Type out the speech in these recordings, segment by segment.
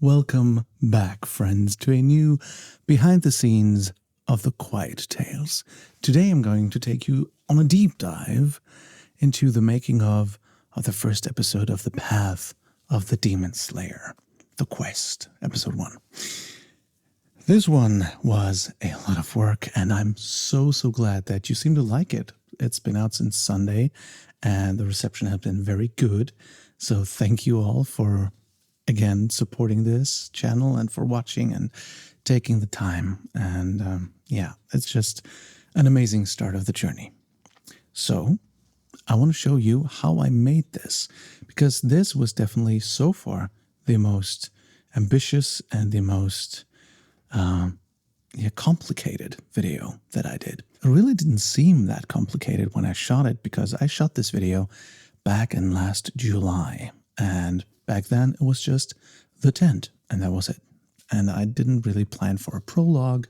Welcome back, friends, to a new behind the scenes of the Quiet Tales. Today I'm going to take you on a deep dive into the making of the first episode of The Path of the Demon Slayer, The Quest, episode 1. This one was a lot of work, and I'm so glad that you seem to like it. It's been out since Sunday, and the reception has been very good. So thank you all for, again, supporting this channel and for watching and taking the time. And it's just an amazing start of the journey. So I want to show you how I made this, because this was definitely so far the most ambitious and the most complicated video that I did. It really didn't seem that complicated when I shot it, because I shot this video back in last July, and back then it was just the tent and that was it. And I didn't really plan for a prologue,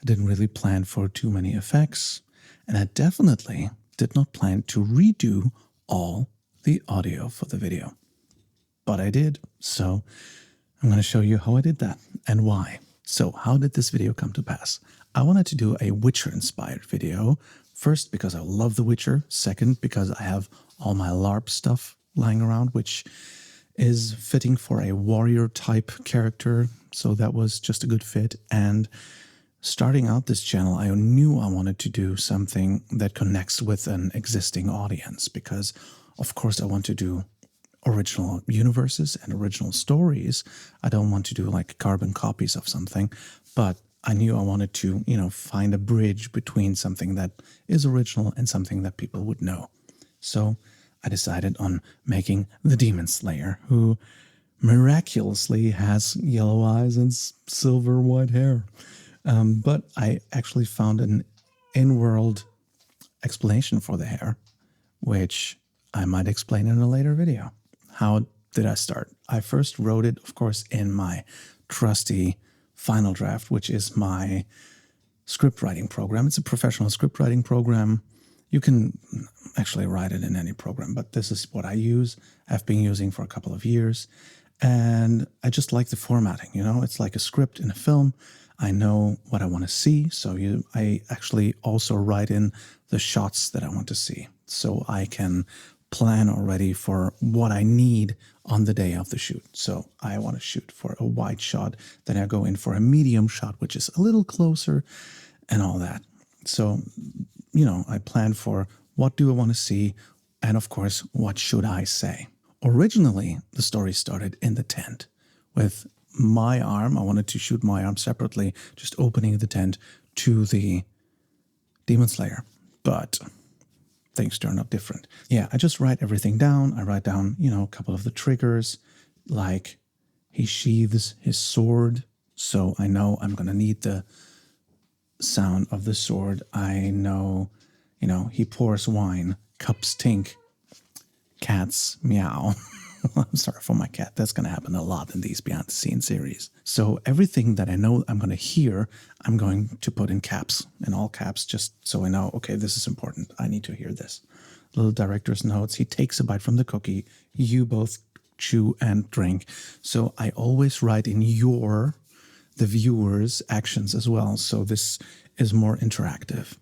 I didn't really plan for too many effects, and I definitely did not plan to redo all the audio for the video. But I did, so I'm going to show you how I did that and why. So how did this video come to pass? I wanted to do a Witcher-inspired video. First, because I love The Witcher. Second, because I have all my LARP stuff lying around, which is fitting for a warrior-type character. So that was just a good fit. And starting out this channel, I knew I wanted to do something that connects with an existing audience, because, of course, I want to do original universes and original stories. I don't want to do like carbon copies of something, but I knew I wanted to, find a bridge between something that is original and something that people would know. So I decided on making the Demon Slayer, who miraculously has yellow eyes and silver white hair. But I actually found an in-world explanation for the hair, which I might explain in a later video. How did I start? I first wrote it, of course, in my trusty Final Draft, which is my script writing program. It's a professional script writing program. You can actually write it in any program, but this is what I use. I've been using for a couple of years, and I just like the formatting. It's like a script in a film. I know what I want to see, so I actually also write in the shots that I want to see, so I can plan already for what I need on the day of the shoot. So I want to shoot for a wide shot, then I go in for a medium shot, which is a little closer and all that. So, I plan for what do I want to see, and of course, what should I say? Originally, the story started in the tent with my arm. I wanted to shoot my arm separately, just opening the tent to the Demon Slayer. But things turned out different. Yeah, I just write everything down. I write down, a couple of the triggers, like he sheathes his sword, so I know I'm going to need the sound of the sword. I know, he pours wine, cups tink, cats meow. I'm sorry for my cat. That's going to happen a lot in these behind the scenes series. So everything that I know I'm going to hear, I'm going to put in caps, in all caps, just so I know, okay, this is important. I need to hear this. Little director's notes. He takes a bite from the cookie. You both chew and drink. So I always write in the viewer's actions as well. So this is more interactive.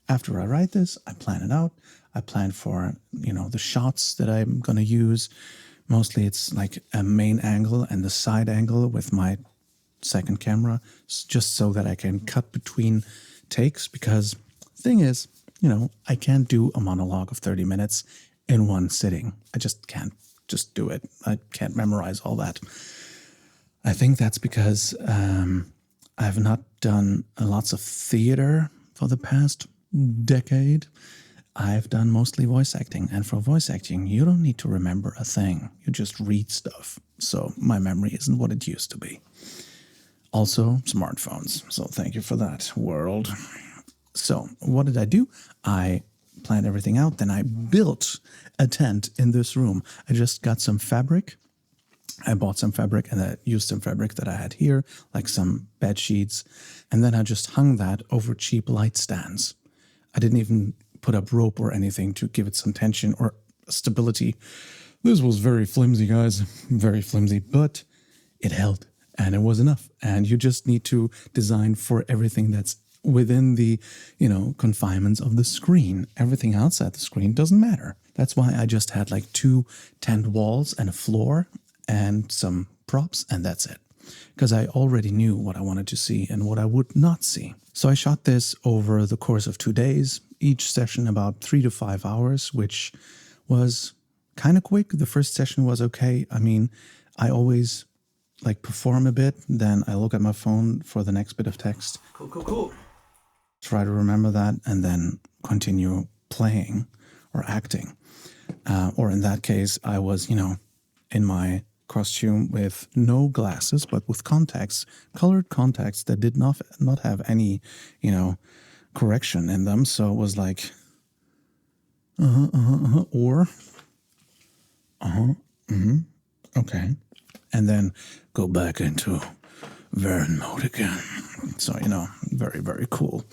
After I write this, I plan it out. I plan for, the shots that I'm going to use. Mostly it's like a main angle and the side angle with my second camera, just so that I can cut between takes, because thing is, I can't do a monologue of 30 minutes in one sitting. I just can't just do it. I can't memorize all that. I think that's because I've not done lots of theater for the past decade. I've done mostly voice acting, and for voice acting, you don't need to remember a thing. You just read stuff. So my memory isn't what it used to be. Also, smartphones. So thank you for that, world. So what did I do? I planned everything out. Then I built a tent in this room. I just got some fabric. I bought some fabric and I used some fabric that I had here, like some bed sheets. And then I just hung that over cheap light stands. I didn't even put up rope or anything to give it some tension or stability. This was very flimsy, guys, very flimsy, but it held. and it was enough. And you just need to design for everything that's within the, confinements of the screen. Everything outside the screen doesn't matter. That's why I just had like 2 tent walls and a floor and some props, and that's it. Because I already knew what I wanted to see and what I would not see. So I shot this over the course of 2 days, each session about 3 to 5 hours, which was kind of quick. The first session was okay. I mean, I always like perform a bit, then I look at my phone for the next bit of text. Cool. Try to remember that and then continue playing or acting. Or in that case, I was, in my costume with no glasses, but with contacts, colored contacts that did not have any, correction in them. So it was like, or, okay. And then go back into Varen mode again. So, very, very cool.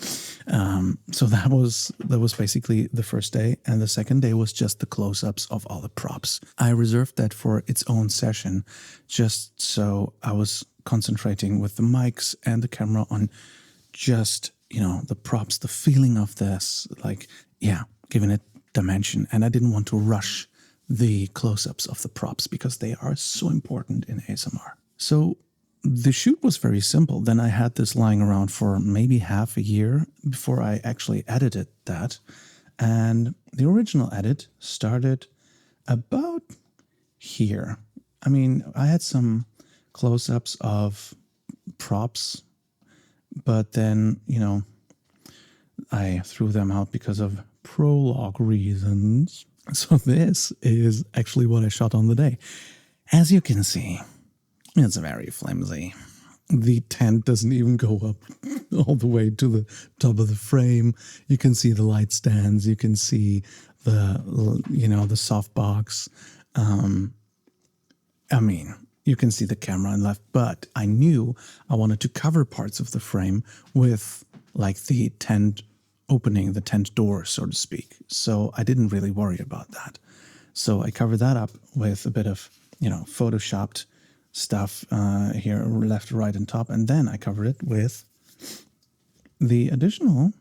So that was basically the first day. And the second day was just the close-ups of all the props. I reserved that for its own session, just so I was concentrating with the mics and the camera on just, the props, the feeling of this, giving it dimension. And I didn't want to rush the close-ups of the props because they are so important in ASMR. So the shoot was very simple. Then I had this lying around for maybe half a year before I actually edited that. And the original edit started about here. I mean, I had some close-ups of props, but then, I threw them out because of Prologue reasons. So this is actually what I shot on the day. As you can see, it's very flimsy. The tent doesn't even go up all the way to the top of the frame. You can see the light stands. You can see the softbox. You can see the camera on left, but I knew I wanted to cover parts of the frame with like the tent opening, the tent door, so to speak. So I didn't really worry about that. So I covered that up with a bit of, photoshopped stuff here, left, right, and top. And then I covered it with the additional,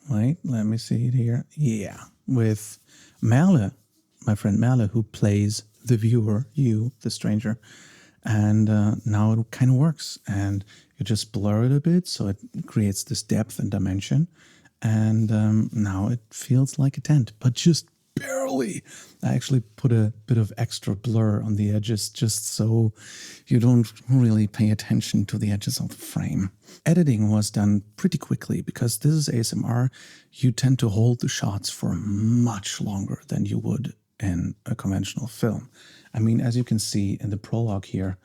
wait, let me see it here. Yeah, with Merle, my friend Merle, who plays the viewer, you, the stranger. And now it kind of works. And you just blur it a bit so it creates this depth and dimension. And now it feels like a tent, but just barely. I actually put a bit of extra blur on the edges just so you don't really pay attention to the edges of the frame. Editing was done pretty quickly because this is ASMR. You tend to hold the shots for much longer than you would in a conventional film. I mean, as you can see in the prologue here,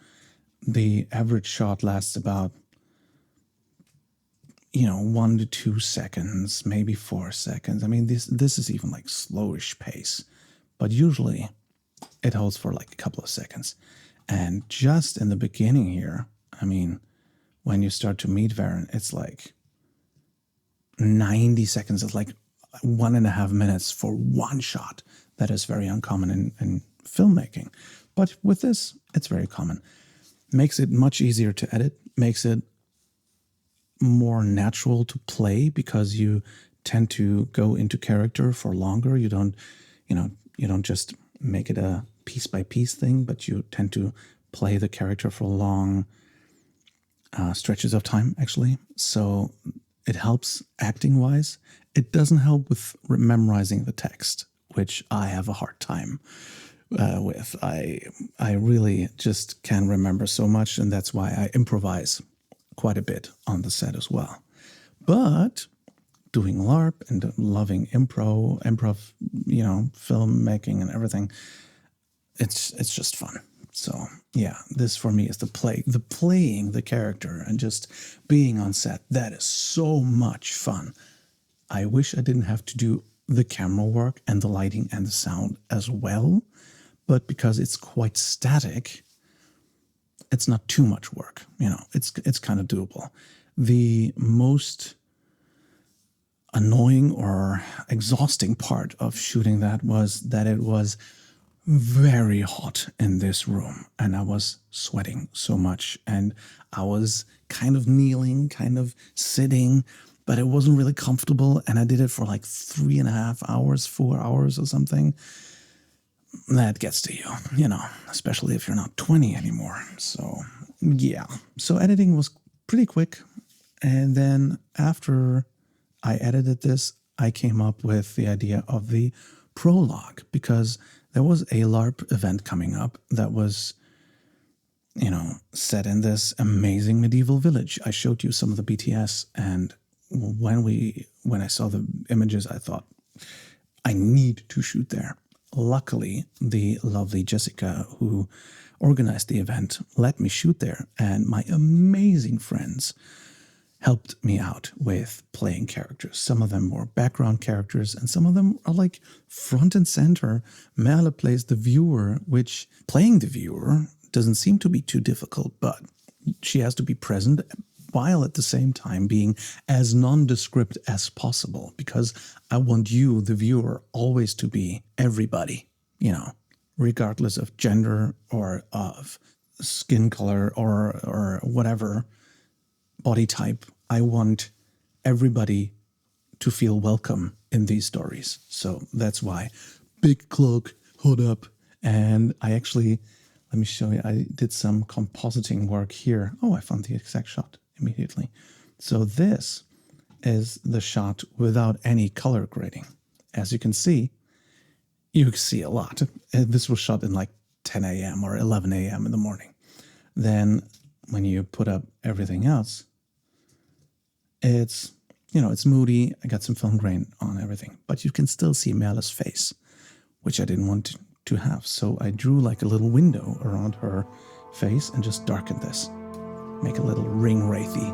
the average shot lasts about 1 to 2 seconds, maybe 4 seconds. I mean, this is even like slowish pace, but usually it holds for like a couple of seconds. And just in the beginning here, I mean, when you start to meet Varen, it's like 90 seconds. It's like 1.5 minutes for one shot. That is very uncommon in filmmaking. But with this, it's very common. Makes it much easier to edit, makes it more natural to play because you tend to go into character for longer. You don't just make it a piece by piece thing, but you tend to play the character for long stretches of time, actually. So it helps acting wise. It doesn't help with memorizing the text, which I have a hard time with. I really just can't remember so much, and that's why I improvise quite a bit on the set as well. But doing LARP and loving improv, filmmaking and everything, it's just fun. So yeah, this for me is the playing the character and just being on set. That is so much fun. I wish I didn't have to do the camera work and the lighting and the sound as well, but because it's quite static, it's not too much work. It's kind of doable. The most annoying or exhausting part of shooting that was that it was very hot in this room, and I was sweating so much, and I was kind of kneeling, kind of sitting, but it wasn't really comfortable, and I did it for like 3.5 hours, 4 hours or something. That gets to you know, especially if you're not 20 anymore. So yeah, so editing was pretty quick, and then after I edited this, I came up with the idea of the Prologue, because there was a LARP event coming up that was, you know, set in this amazing medieval village. I showed you some of the BTS, and when I saw the images, I thought, I need to shoot there. Luckily, the lovely Jessica, who organized the event, let me shoot there, and my amazing friends helped me out with playing characters. Some of them were background characters, and some of them are like front and center. Merle plays the viewer, which playing the viewer doesn't seem to be too difficult, but she has to be present while at the same time being as nondescript as possible, because I want you, the viewer, always to be everybody, you know, regardless of gender or of skin color or whatever body type. I want everybody to feel welcome in these stories. So that's why. Big cloak, hood up, and I actually, let me show you, I did some compositing work here. Oh, I found the exact shot immediately. So this is the shot without any color grading. As you can see a lot. This was shot in like 10 a.m. or 11 a.m. in the morning. Then when you put up everything else, it's, you know, it's moody. I got some film grain on everything, but you can still see Merle's face, which I didn't want to have. So I drew like a little window around her face and just darkened this. Make a little ring wraithy